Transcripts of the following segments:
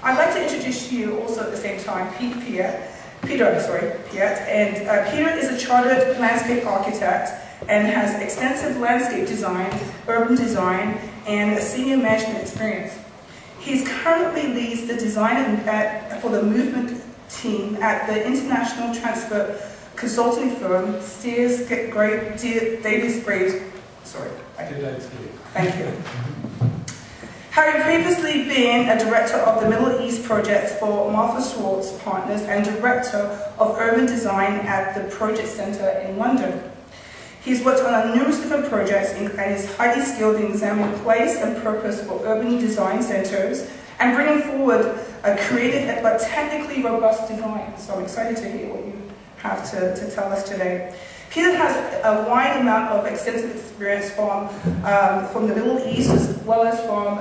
I'd like to introduce to you also at the same time Peter, and Peter is a chartered landscape architect and has extensive landscape design, urban design, and a senior management experience. He currently leads the design for the movement team at the international transport consulting firm Davies, Thank you. Having previously been a director of the Middle East projects for Martha Swartz Partners and director of urban design at the Project Centre in London. He's worked on numerous different projects and is highly skilled in examining place and purpose for urban design centres and bringing forward a creative but technically robust design. So I'm excited to hear what you have to tell us today. Peter has a wide amount of extensive experience from the Middle East as well as from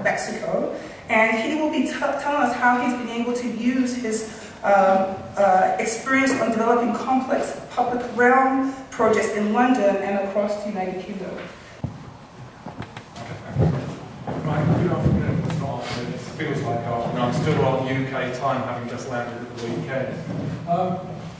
Mexico, and he will be telling us how he's been able to use his experience on developing complex public realm projects in London and across the United Kingdom. Right, good afternoon. It's not afternoon, it feels like afternoon. I'm still on UK time, having just landed at the weekend.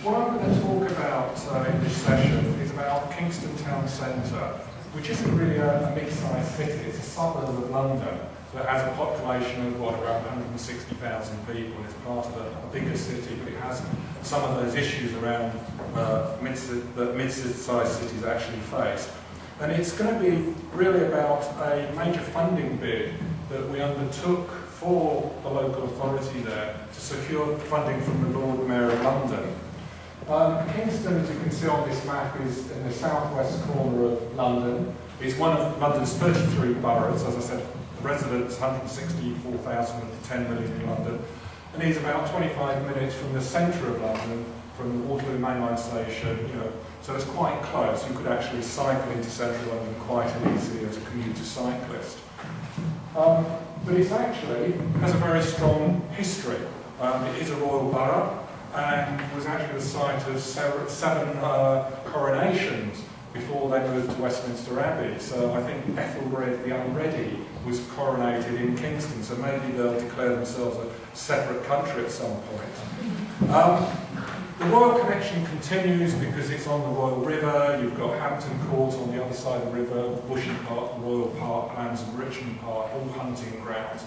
What I'm going to talk about in this session is about Kingston Town Centre, which isn't really a mid-sized city. It's a suburb of London that has a population of, around 160,000 people. It's part of a bigger city, but it has some of those issues around that mid-sized cities actually face. And it's going to be really about a major funding bid that we undertook for the local authority there to secure funding from the Lord Mayor of London. Kingston, as you can see on this map, is in the southwest corner of London. It's one of London's 33 boroughs. As I said, the residents, 164,000 of the 10 million in London. And it's about 25 minutes from the centre of London, from the Waterloo mainline station, so it's quite close. You could actually cycle into central London quite easily as a commuter cyclist. But it actually has a very strong history. It is a royal borough, and was actually the site of seven coronations before they moved to Westminster Abbey. So I think Ethelred the Unready was coronated in Kingston, so maybe they'll declare themselves a separate country at some point. The royal connection continues because it's on the Royal River. You've got Hampton Court on the other side of the river, Bushey Park, Royal Park, Lands and Richmond Park, all hunting grounds.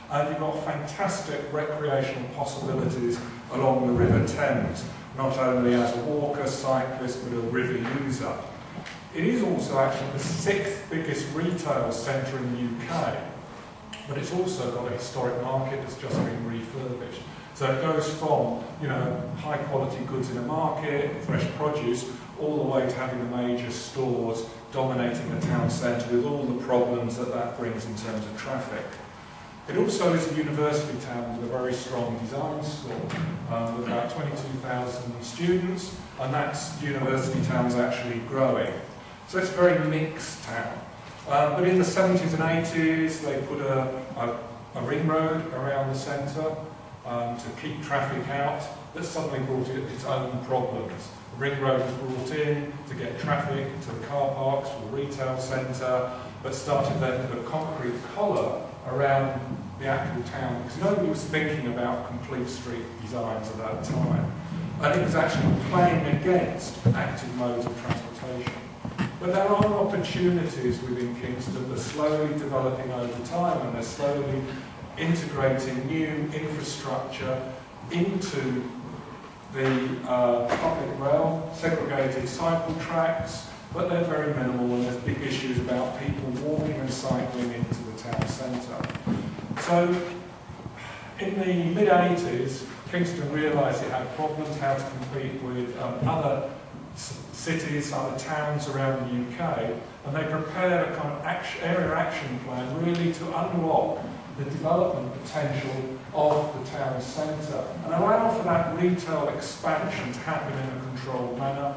And you've got fantastic recreational possibilities along the River Thames, not only as a walker, cyclist, but a river user. It is also actually the 6th biggest retail centre in the UK, but it's also got a historic market that's just been refurbished. So it goes from, high quality goods in a market, fresh produce, all the way to having the major stores dominating the town centre with all the problems that brings in terms of traffic. It also is a university town with a very strong design school, with about 22,000 students, and that university town's actually growing. So it's a very mixed town. But in the 70s and 80s, they put a ring road around the centre to keep traffic out. That suddenly brought its own problems. The ring road was brought in to get traffic to the car parks for the retail centre, but started then to put a concrete collar around the actual town, because nobody was thinking about complete street designs at that time. And it was actually playing against active modes of transportation. But there are opportunities within Kingston that are slowly developing over time, and they're slowly integrating new infrastructure into the public realm, segregated cycle tracks, but they're very minimal, and there's big issues about people walking and cycling into the town centre. So, in the mid-80s, Kingston realised it had problems how to compete with other cities, other towns around the UK, and they prepared a kind of area action plan really to unlock the development potential of the town centre and allow for that retail expansion to happen in a controlled manner.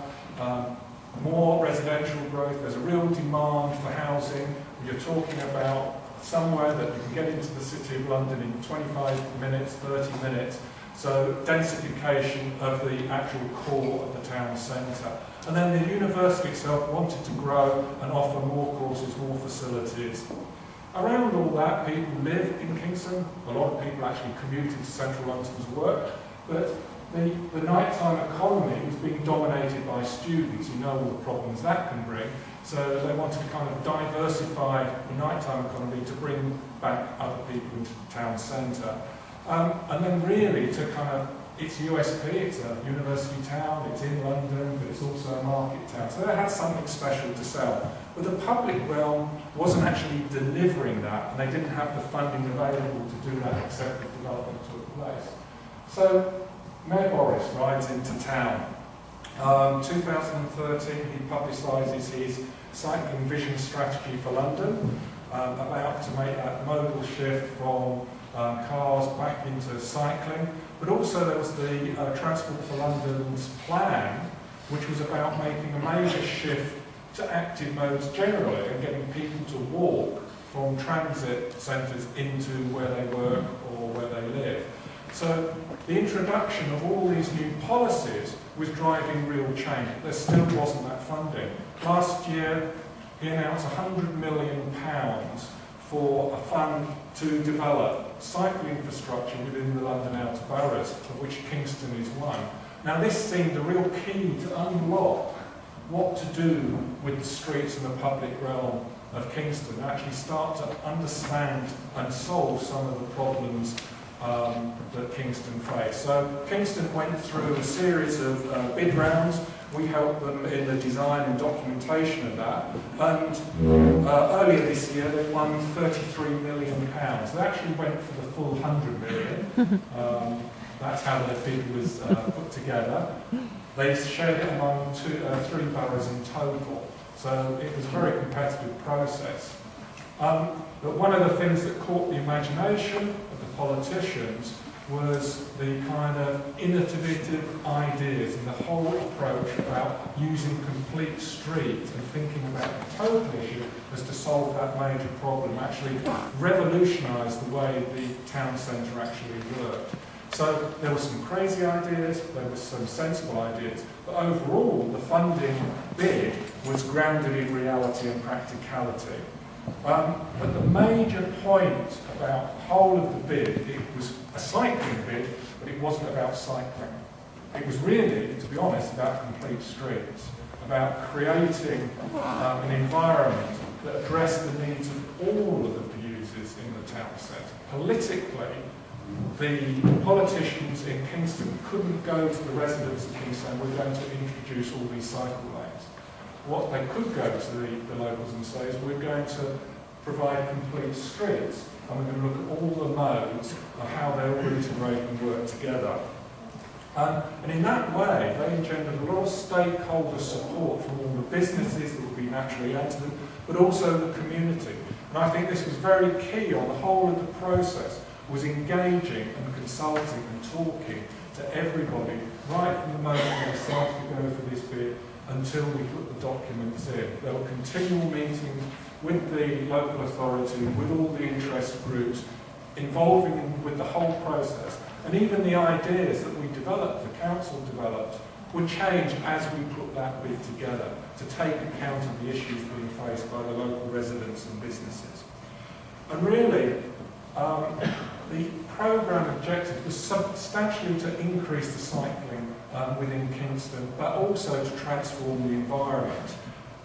More residential growth, there's a real demand for housing. You're talking about somewhere that you can get into the City of London in 25 minutes, 30 minutes. So densification of the actual core of the town centre. And then the university itself wanted to grow and offer more courses, more facilities. Around all that, people live in Kingston. A lot of people actually commuted to central London to work. But the nighttime economy was being dominated by students. You know all the problems that can bring. So they wanted to kind of diversify the nighttime economy to bring back other people into the town centre. And then really to kind of, it's USP, it's a university town, it's in London, but it's also a market town. So they had something special to sell. But the public realm wasn't actually delivering that, and they didn't have the funding available to do that except the development took place. So Mayor Boris rides into town. 2013, he publicises his cycling vision strategy for London, about to make that modal shift from cars back into cycling. But also there was the Transport for London's plan, which was about making a major shift to active modes generally and getting people to walk from transit centres into where they work or where they live. So the introduction of all these new policies was driving real change. There still wasn't that funding. Last year, he announced £100 million for a fund to develop cycling infrastructure within the London outer boroughs, of which Kingston is one. Now this seemed a real key to unlock what to do with the streets and the public realm of Kingston, and actually start to understand and solve some of the problems that Kingston faced. So Kingston went through a series of bid rounds. We helped them in the design and documentation of that. And earlier this year, they won £33 million. They actually went for the full £100 million. That's how their bid was put together. They shared it among three boroughs in total. So it was a very competitive process. But one of the things that caught the imagination of the politicians was the kind of innovative ideas and the whole approach about using complete streets and thinking about the total issue as to solve that major problem, actually revolutionise the way the town centre actually worked. So there were some crazy ideas, there were some sensible ideas, but overall the funding bid was grounded in reality and practicality. But the major point about the whole of the bid, it was a cycling bid, but it wasn't about cycling. It was really, to be honest, about complete streets, about creating an environment that addressed the needs of all of the users in the town centre. Politically, the politicians in Kingston couldn't go to the residents of Kingston, we're going to introduce all these cycle lanes. What they could go to the locals and say is we're going to provide complete streets and we're going to look at all the modes of how they all integrate and work together. And in that way, they engendered a lot of stakeholder support from all the businesses that would be naturally entered them, but also the community. And I think this was very key on the whole of the process, was engaging and consulting and talking to everybody right from the moment we decided to go for this bid until we put the documents in. There were continual meetings with the local authority, with all the interest groups, involving them with the whole process. And even the ideas that we developed, the council developed, would change as we put that bid together to take account of the issues being faced by the local residents and businesses. And really, the programme objective was substantially to increase the cycling within Kingston, but also to transform the environment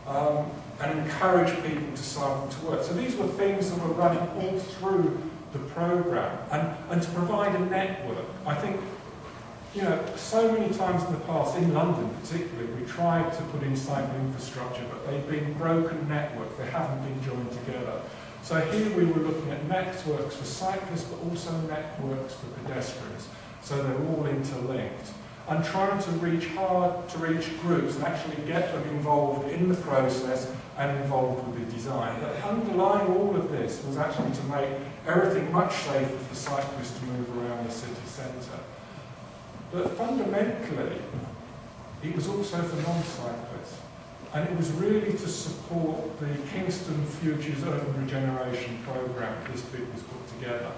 and encourage people to cycle to work. So these were things that were running all through the programme, and to provide a network. I think, you know, so many times in the past, in London particularly, we tried to put in cycling infrastructure, but they've been broken networks, they haven't been joined together. So here we were looking at networks for cyclists, but also networks for pedestrians. So they're all interlinked. And trying to reach groups and actually get them involved in the process and involved with the design. But underlying all of this was actually to make everything much safer for cyclists to move around the city centre. But fundamentally, it was also for non-cyclists. And it was really to support the Kingston Futures Urban Regeneration Programme this bid was put together.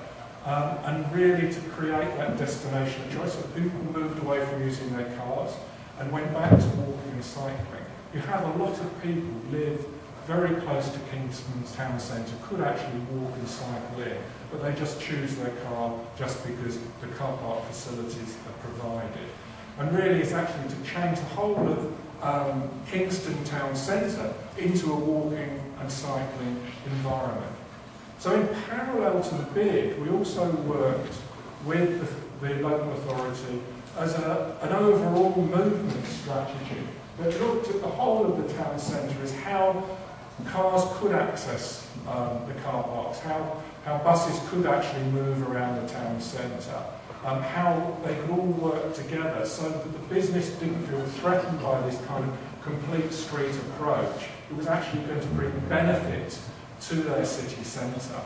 And really to create that destination of choice, so people moved away from using their cars and went back to walking and cycling. You have a lot of people live very close to Kingston's town centre could actually walk and cycle in, but they just choose their car just because the car park facilities are provided. And really it's actually to change the whole of Kingston town centre into a walking and cycling environment. So in parallel to the bid, we also worked with the local authority as an overall movement strategy that looked at the whole of the town centre as how cars could access the car parks, how buses could actually move around the town centre, how they could all work together so that the business didn't feel threatened by this kind of complete street approach. It was actually going to bring benefit to their city centre.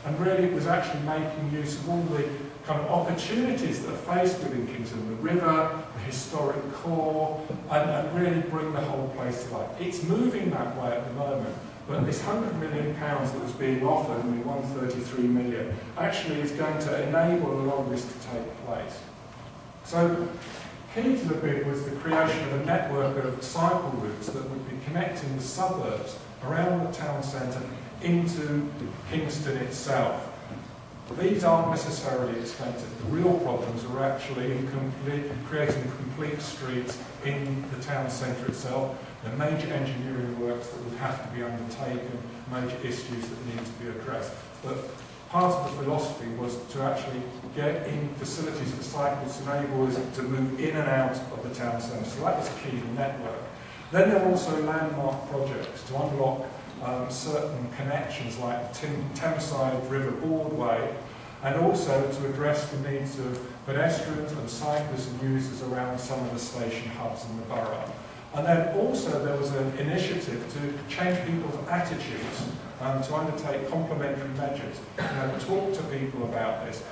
And really it was actually making use of all the kind of opportunities that are faced within Kingston, the river, the historic core, and really bring the whole place to life. It's moving that way at the moment, but this £100 million that was being offered, and the 133 million, actually is going to enable a lot of this to take place. So key to the bid was the creation of a network of cycle routes that would be connecting the suburbs around the town centre into Kingston itself. These aren't necessarily expensive. The real problems are actually in creating complete streets in the town centre itself. There are major engineering works that would have to be undertaken, major issues that need to be addressed. But part of the philosophy was to actually get in facilities for cycles to enable us to move in and out of the town centre. So that was key, the network. Then there were also landmark projects to unlock certain connections like the Thameside River Boardway, and also to address the needs of pedestrians and cyclists and users around some of the station hubs in the borough. And then also there was an initiative to change people's attitudes to undertake complementary measures. Talk to people about this,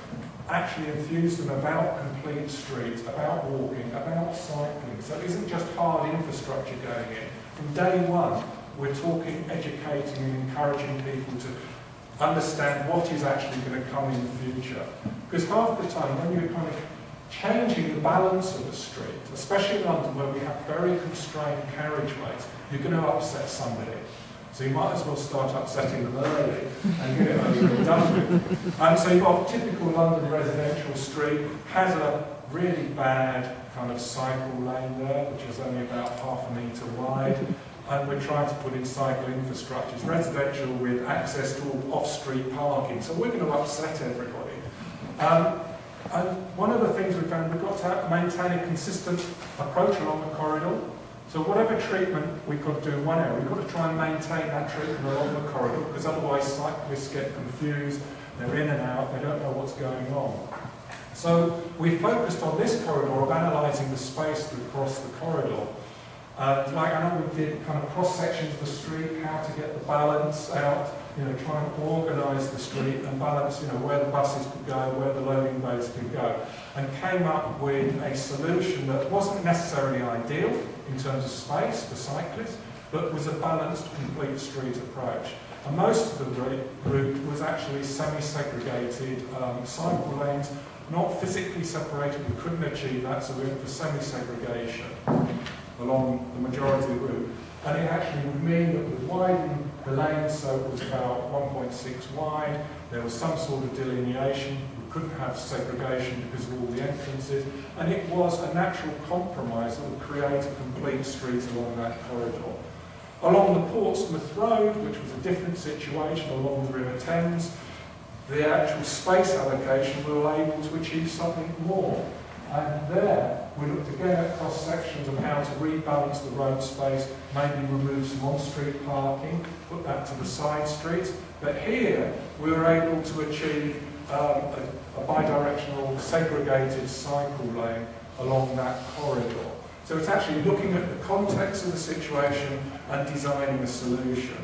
actually enthuse them about complete streets, about walking, about cycling. So it isn't just hard infrastructure going in. From day one, we're talking, educating and encouraging people to understand what is actually going to come in the future. Because half the time when you're kind of changing the balance of the street, especially in London where we have very constrained carriageways, you're going to upset somebody. So you might as well start upsetting them early and get it over and done with. So you've got a typical London residential street, has a really bad kind of cycle lane there, which is only about ½ a metre wide. And we're trying to put in cycle infrastructures, residential with access to all off-street parking. So we're going to upset everybody. And one of the things we found, we've got to maintain a consistent approach along the corridor. So whatever treatment we could do in one area, we've got to try and maintain that treatment along the corridor, because otherwise cyclists get confused, they're in and out, they don't know what's going on. So we focused on this corridor of analysing the space across the corridor. Like I know we did kind of cross sections of the street, how to get the balance out, try and organise the street and balance, where the buses could go, where the loading bays could go, and came up with a solution that wasn't necessarily ideal in terms of space for cyclists, but was a balanced, complete street approach. And most of the route was actually semi-segregated cycle lanes, not physically separated. We couldn't achieve that, so we went for semi-segregation along the majority of the route. And it actually would mean that we widened the lane so it was about 1.6 wide. There was some sort of delineation. We couldn't have segregation because of all the entrances. And it was a natural compromise that would create a complete street along that corridor. Along the Portsmouth Road, which was a different situation along the River Thames, the actual space allocation, we were able to achieve something more. And there, we looked again at cross-sections of how to rebalance the road space, maybe remove some on-street parking, put that to the side streets. But here, we were able to achieve a bi-directional segregated cycle lane along that corridor. So it's actually looking at the context of the situation and designing a solution.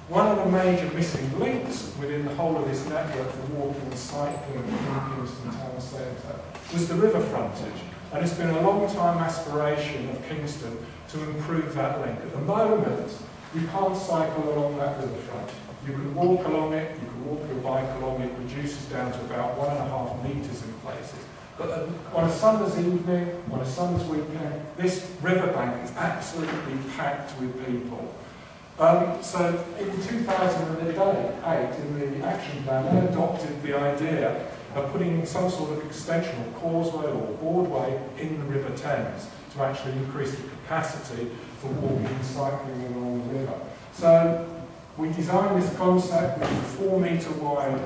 One of the major missing links within the whole of this network for walking and cycling in Kingston Town Centre was the river frontage. And it's been a long time aspiration of Kingston to improve that link. At the moment, you can't cycle along that riverfront. You can walk along it, you can walk your bike along it, reduces down to about 1.5 metres in places. But on a summer's evening, on a summer's weekend, this riverbank is absolutely packed with people. So in 2008, in the action plan, they adopted the idea of putting some sort of extension or causeway or boardway in the River Thames to actually increase the capacity for walking and cycling along the river. So we designed this concept with a 4-metre wide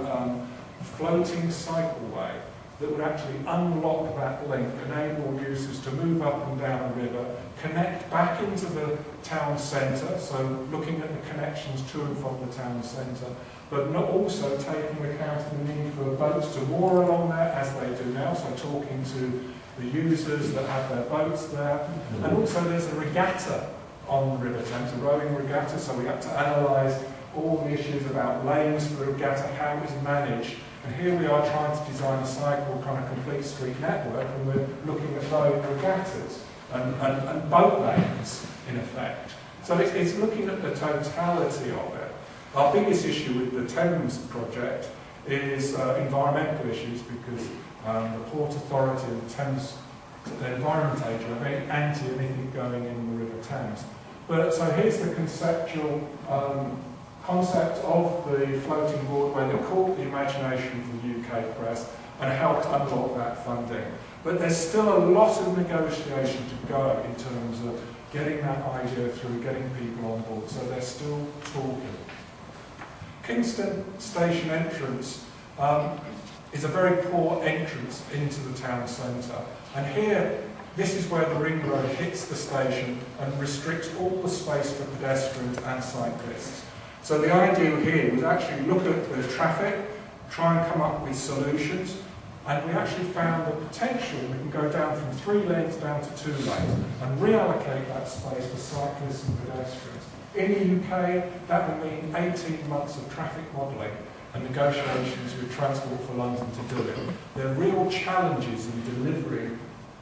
floating cycleway that would actually unlock that link, enable users to move up and down the river, connect back into the town centre, so looking at the connections to and from the town centre, but not also taking account of the need for boats to moor along there as they do now, so talking to the users that have their boats there. And also there's a regatta on the River Thames, a rowing regatta, so we had to analyse all the issues about lanes for a regatta, how it was managed. And here we are trying to design a cycle kind of complete street network, and we're looking at rowing regattas and boat lanes, in effect. So it's looking at the totality of it. Our biggest issue with the Thames project is environmental issues, because the Port Authority and the Thames Environment Agency are very anti anything going in the River Thames. But so here's the conceptual concept of the floating boardway that caught the imagination of the UK press and helped unlock that funding. But there's still a lot of negotiation to go in terms of getting that idea through, getting people on board, so they're still talking. Kingston station entrance is a very poor entrance into the town centre, and here this is where the ring road hits the station and restricts all the space for pedestrians and cyclists. So the idea here was actually look at the traffic, try and come up with solutions, and we actually found the potential we can go down from 3 lanes down to 2 lanes and reallocate that space for cyclists and pedestrians. In the UK, that will mean 18 months of traffic modelling and negotiations with Transport for London to do it. There are real challenges in delivering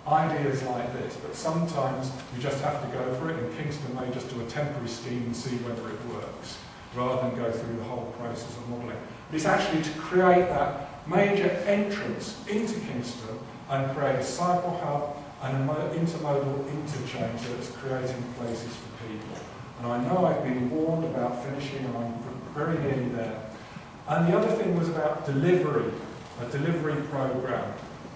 ideas like this, but sometimes you just have to go for it, and Kingston may just do a temporary scheme and see whether it works, rather than go through the whole process of modelling. But it's actually to create that major entrance into Kingston and create a cycle hub and an intermodal interchange that's creating places for people. And I know I've been warned about finishing, and I'm very nearly there. And the other thing was about delivery, a delivery programme.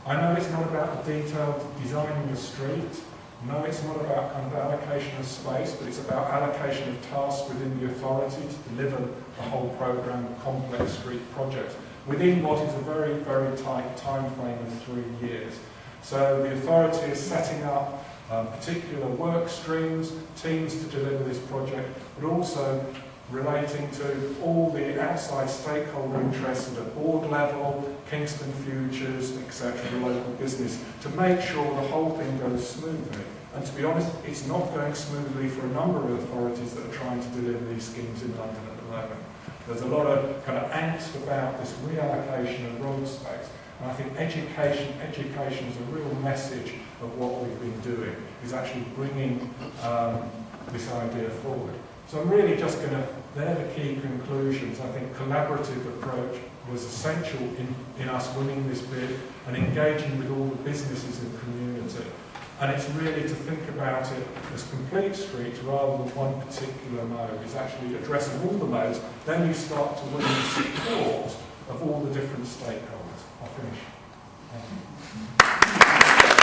I know it's not about the detailed designing the street. No, it's not about kind of allocation of space, but it's about allocation of tasks within the authority to deliver the whole programme of complex street projects within what is a very, very tight time frame of 3 years. So the authority is setting up particular work streams, teams to deliver this project, but also relating to all the outside stakeholder interests at a board level, Kingston Futures, etc., the local business, to make sure the whole thing goes smoothly. And to be honest, it's not going smoothly for a number of authorities that are trying to deliver these schemes in London at the moment. There's a lot of kind of angst about this reallocation of road space. And I think education is a real message of what we've been doing, is actually bringing this idea forward. So I'm really just going to, they're the key conclusions. I think collaborative approach was essential in us winning this bid and engaging with all the businesses and community. And it's really to think about it as complete streets rather than one particular mode. It's actually addressing all the modes. Then you start to win the support of all the different stakeholders. I'll finish. Thank you.